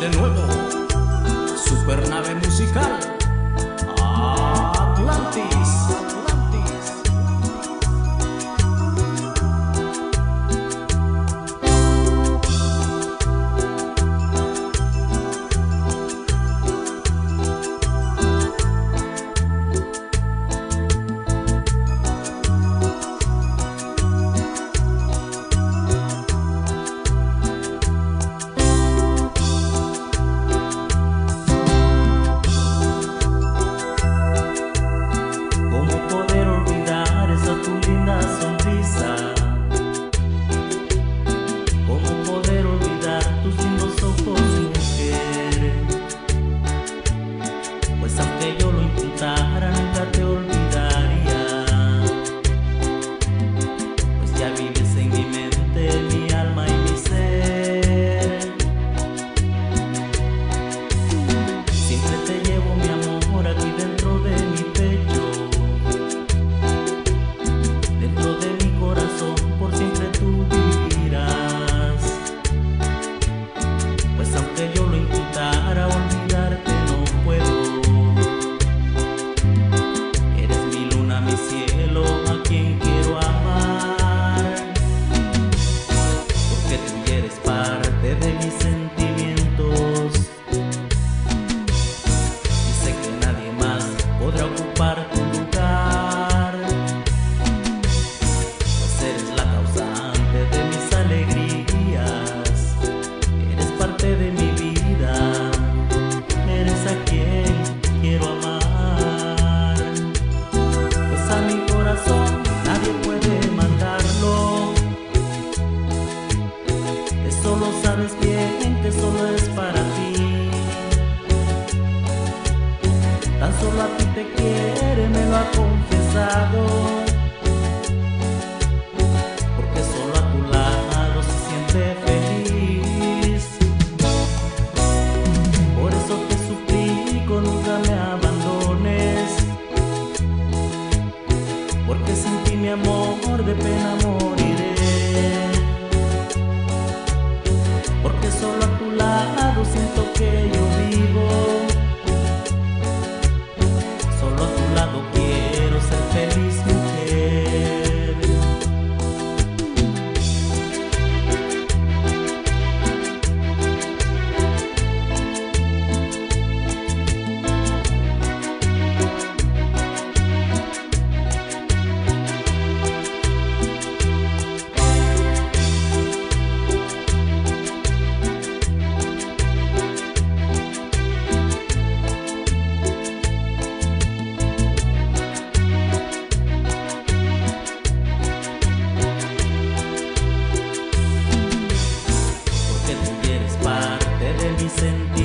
de nuevo, supernave musical Atlantis. Solo sabes bien que solo es para ti. Tan solo a ti te quiere, me lo ha confesado. Porque solo a tu lado se siente feliz. Por eso te suplico, nunca me abandones. Porque sin ti, mi amor, de pena moriré. Porque solo a tu lado siento que yo vivo. Solo a tu lado quiero ser feliz, mujer. Parte de mi sentimiento.